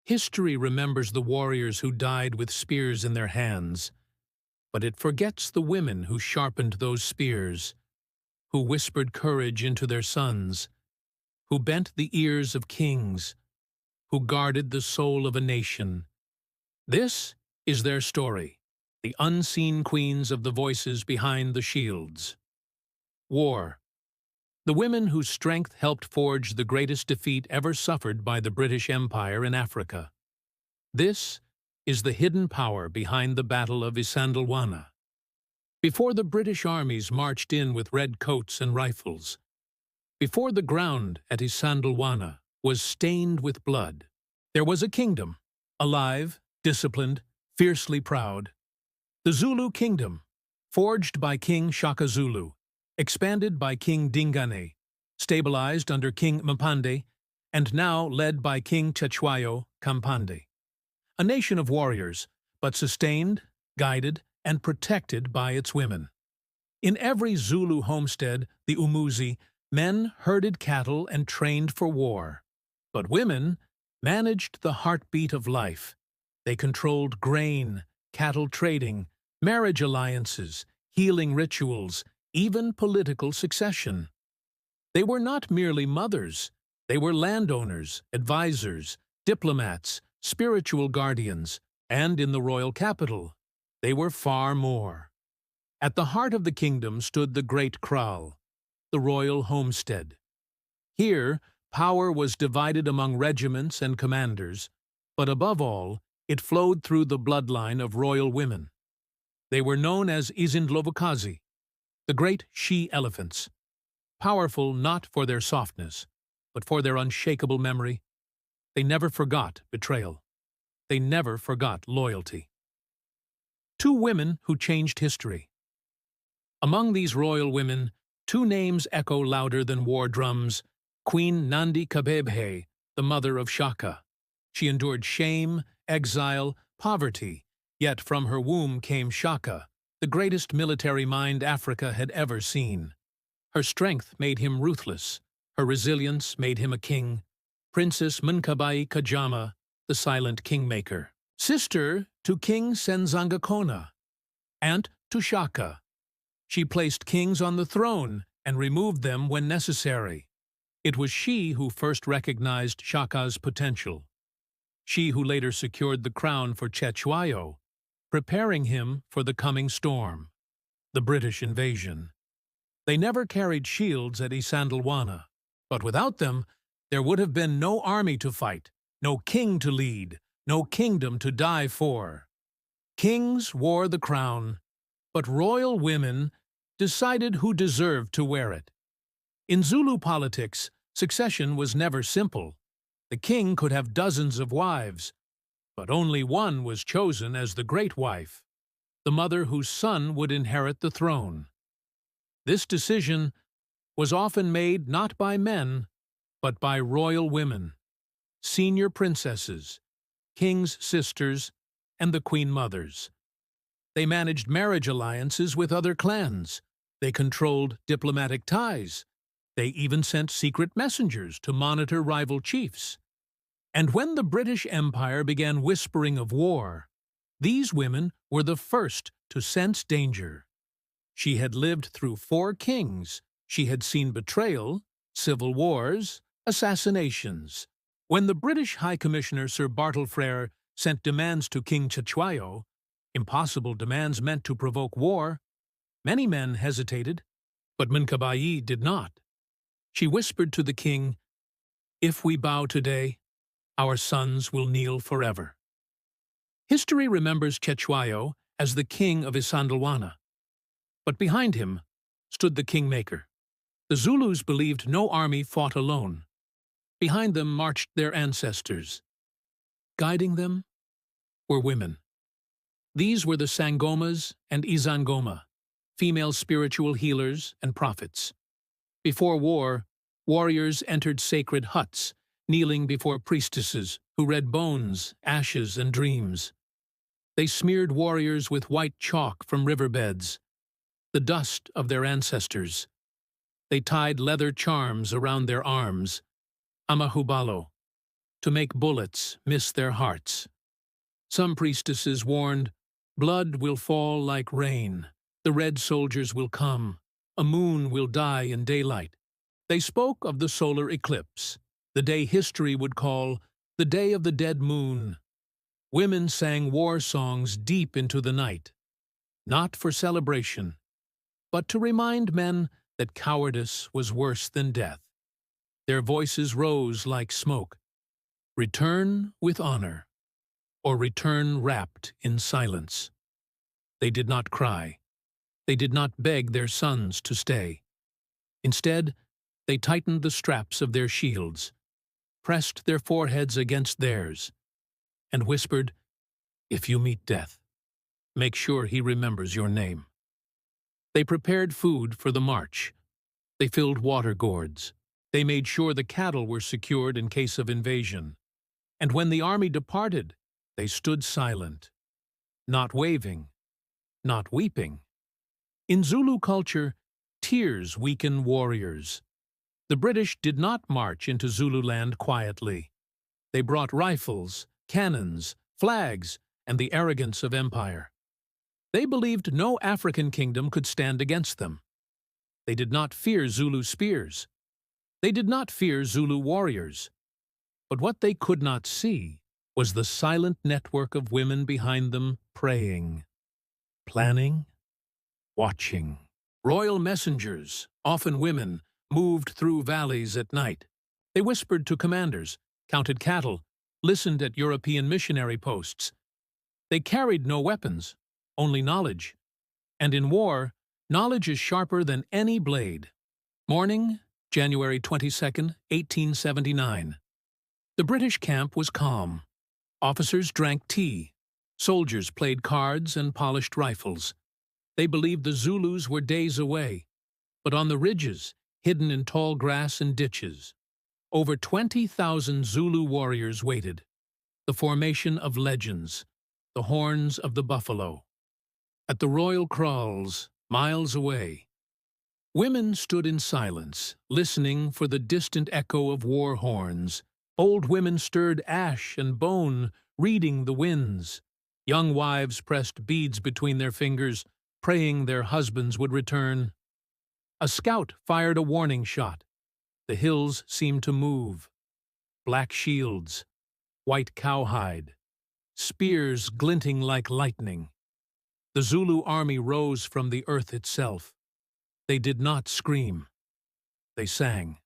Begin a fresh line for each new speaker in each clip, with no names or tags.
History remembers the warriors who died with spears in their hands, but it forgets the women who sharpened those spears, who whispered courage into their sons, who bent the ears of kings, who guarded the soul of a nation. This is their story, the unseen queens of the voices behind the shields. War. The women whose strength helped forge the greatest defeat ever suffered by the British Empire in Africa. This is the hidden power behind the Battle of Isandlwana. Before the British armies marched in with red coats and rifles, before the ground at Isandlwana was stained with blood, there was a kingdom, alive, disciplined, fiercely proud. The Zulu kingdom, forged by King Shaka Zulu, expanded by King Dingane, stabilized under King Mpande, and now led by King Cetshwayo Kampande. A nation of warriors, but sustained, guided, and protected by its women. In every Zulu homestead, the Umuzi, men herded cattle and trained for war. But women managed the heartbeat of life. They controlled grain, cattle trading, marriage alliances, healing rituals, even political succession. They were not merely mothers. They were landowners, advisors, diplomats, spiritual guardians, and in the royal capital, they were far more. At the heart of the kingdom stood the great kraal, the royal homestead. Here, power was divided among regiments and commanders, but above all, it flowed through the bloodline of royal women. They were known as Isandlwana, the great she-elephants, powerful not for their softness, but for their unshakable memory. They never forgot betrayal. They never forgot loyalty. Two women who changed history. Among these royal women, two names echo louder than war drums: Queen Nandi Kabebhe, the mother of Shaka. She endured shame, exile, poverty, yet from her womb came Shaka, the greatest military mind Africa had ever seen. Her strength made him ruthless. Her resilience made him a king. Princess Mnkabai Kajama, the silent kingmaker. Sister to King Senzangakona, aunt to Shaka. She placed kings on the throne and removed them when necessary. It was she who first recognized Shaka's potential. She who later secured the crown for Cetshwayo, preparing him for the coming storm, the British invasion. They never carried shields at Isandlwana, but without them, there would have been no army to fight, no king to lead, no kingdom to die for. Kings wore the crown, but royal women decided who deserved to wear it. In Zulu politics, succession was never simple. The king could have dozens of wives, but only one was chosen as the great wife, the mother whose son would inherit the throne. This decision was often made not by men, but by royal women, senior princesses, kings' sisters, and the queen mothers. They managed marriage alliances with other clans. They controlled diplomatic ties. They even sent secret messengers to monitor rival chiefs. And when the British Empire began whispering of war, these women were the first to sense danger. She had lived through 4 kings. She had seen betrayal, civil wars, assassinations. When the British High Commissioner Sir Bartle Frere sent demands to King Cetshwayo, impossible demands meant to provoke war, many men hesitated, but Mnkabai did not. She whispered to the king, "If we bow today, our sons will kneel forever." History remembers Cetshwayo as the king of Isandlwana, but behind him stood the kingmaker. The Zulus believed no army fought alone. Behind them marched their ancestors. Guiding them were women. These were the Sangomas and Isangoma, female spiritual healers and prophets. Before war, warriors entered sacred huts, kneeling before priestesses who read bones, ashes, and dreams. They smeared warriors with white chalk from riverbeds, the dust of their ancestors. They tied leather charms around their arms, amahubalo, to make bullets miss their hearts. Some priestesses warned, "Blood will fall like rain. The red soldiers will come. A moon will die in daylight." They spoke of the solar eclipse, the day history would call the Day of the Dead Moon. Women sang war songs deep into the night, not for celebration, but to remind men that cowardice was worse than death. Their voices rose like smoke. Return with honor, or return wrapped in silence. They did not cry. They did not beg their sons to stay. Instead, they tightened the straps of their shields, pressed their foreheads against theirs, and whispered, "If you meet death, make sure he remembers your name." They prepared food for the march. They filled water gourds. They made sure the cattle were secured in case of invasion. And when the army departed, they stood silent, not waving, not weeping. In Zulu culture, tears weaken warriors. The British did not march into Zululand quietly. They brought rifles, cannons, flags, and the arrogance of empire. They believed no African kingdom could stand against them. They did not fear Zulu spears. They did not fear Zulu warriors. But what they could not see was the silent network of women behind them praying, planning, watching. Royal messengers, often women, moved through valleys at night. They whispered to commanders, counted cattle, listened at European missionary posts. They carried no weapons, only knowledge. And in war, knowledge is sharper than any blade. Morning, January 22nd, 1879. The British camp was calm. Officers drank tea. Soldiers played cards and polished rifles. They believed the Zulus were days away. But on the ridges, hidden in tall grass and ditches, over 20,000 Zulu warriors waited. The formation of legends, the horns of the buffalo. At the royal kraals, miles away, women stood in silence, listening for the distant echo of war horns. Old women stirred ash and bone, reading the winds. Young wives pressed beads between their fingers, praying their husbands would return. A scout fired a warning shot. The hills seemed to move. Black shields, white cowhide, spears glinting like lightning. The Zulu army rose from the earth itself. They did not scream. They sang.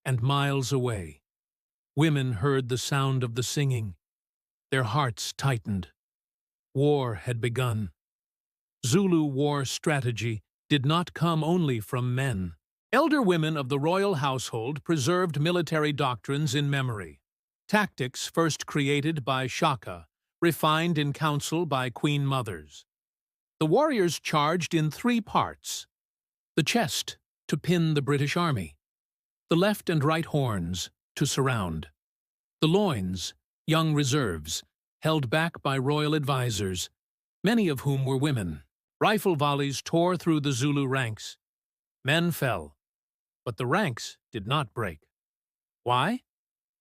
And miles away, women heard the sound of the singing. Their hearts tightened. War had begun. Zulu war strategy did not come only from men. Elder women of the royal household preserved military doctrines in memory. Tactics first created by Shaka, refined in council by queen mothers. The warriors charged in three parts: the chest, to pin the British army; the left and right horns, to surround; the loins, young reserves, held back by royal advisers, many of whom were women. Rifle volleys tore through the Zulu ranks. Men fell, but the ranks did not break. Why?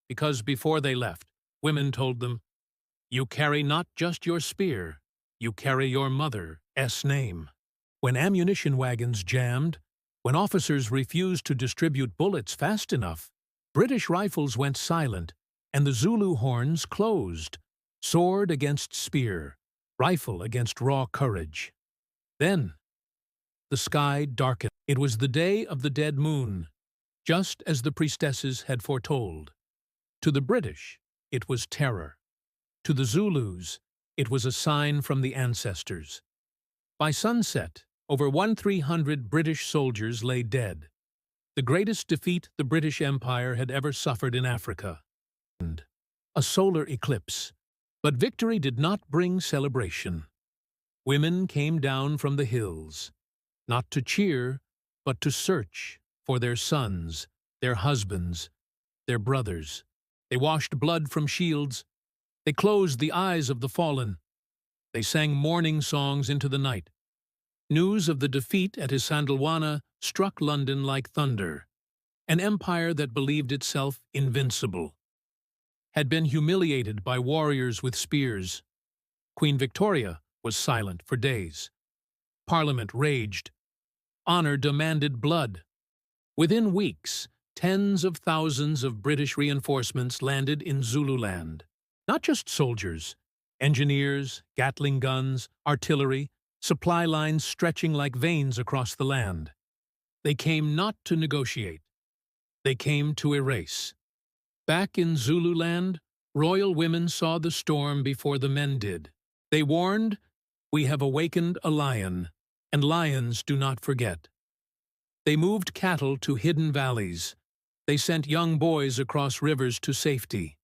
Because before they left, women told them, "You carry not just your spear, you carry your mother's name." When ammunition wagons jammed, when officers refused to distribute bullets fast enough, British rifles went silent and the Zulu horns closed, sword against spear, rifle against raw courage. Then, the sky darkened. It was the day of the dead moon, just as the priestesses had foretold. To the British, it was terror. To the Zulus, it was a sign from the ancestors. By sunset, over 1,300 British soldiers lay dead, the greatest defeat the British Empire had ever suffered in Africa. And a solar eclipse, but victory did not bring celebration. Women came down from the hills, not to cheer, but to search for their sons, their husbands, their brothers. They washed blood from shields. They closed the eyes of the fallen. They sang mourning songs into the night. News of the defeat at Isandlwana struck London like thunder, an empire that believed itself invincible. had been humiliated by warriors with spears. Queen Victoria was silent for days. Parliament raged. Honor demanded blood. Within weeks, tens of thousands of British reinforcements landed in Zululand. Not just soldiers, engineers, Gatling guns, artillery, supply lines stretching like veins across the land. They came not to negotiate. They came to erase. Back in Zululand, royal women saw the storm before the men did. They warned, "We have awakened a lion, and lions do not forget." They moved cattle to hidden valleys. They sent young boys across rivers to safety.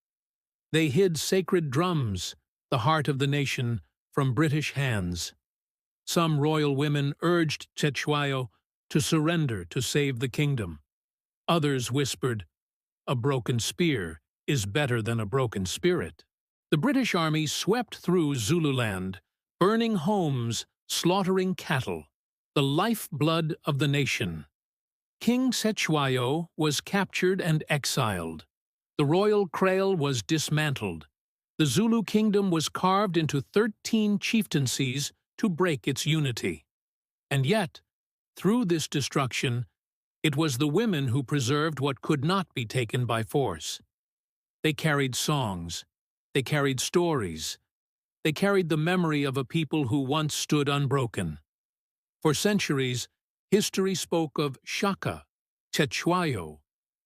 They hid sacred drums, the heart of the nation, from British hands. Some royal women urged Cetshwayo to surrender to save the kingdom. Others whispered, "A broken spear is better than a broken spirit." The British army swept through Zululand, burning homes, slaughtering cattle, the lifeblood of the nation. King Cetshwayo was captured and exiled. The royal kraal was dismantled. The Zulu kingdom was carved into 13 chieftaincies to break its unity. And yet, through this destruction, it was the women who preserved what could not be taken by force. They carried songs. They carried stories. They carried the memory of a people who once stood unbroken. For centuries, history spoke of Shaka, Cetshwayo,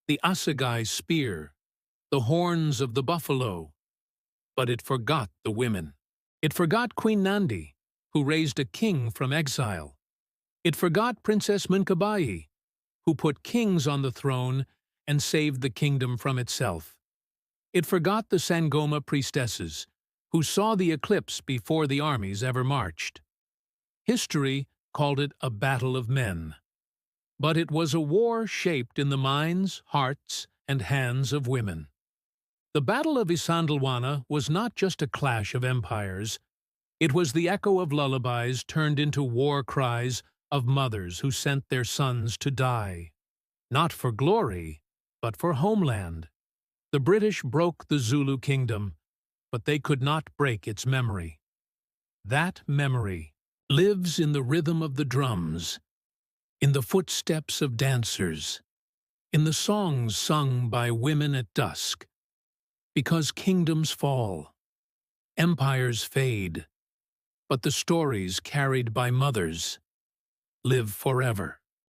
the assegai's spear, the horns of the buffalo. But it forgot the women. It forgot Queen Nandi, who raised a king from exile. It forgot Princess Munkabayi, who put kings on the throne and saved the kingdom from itself. It forgot the Sangoma priestesses, who saw the eclipse before the armies ever marched. History called it a battle of men. But it was a war shaped in the minds, hearts, and hands of women. The Battle of Isandlwana was not just a clash of empires. It was the echo of lullabies turned into war cries of mothers who sent their sons to die. Not for glory, but for homeland. The British broke the Zulu kingdom, but they could not break its memory. That memory lives in the rhythm of the drums, in the footsteps of dancers, in the songs sung by women at dusk. Because kingdoms fall, empires fade, but the stories carried by mothers live forever.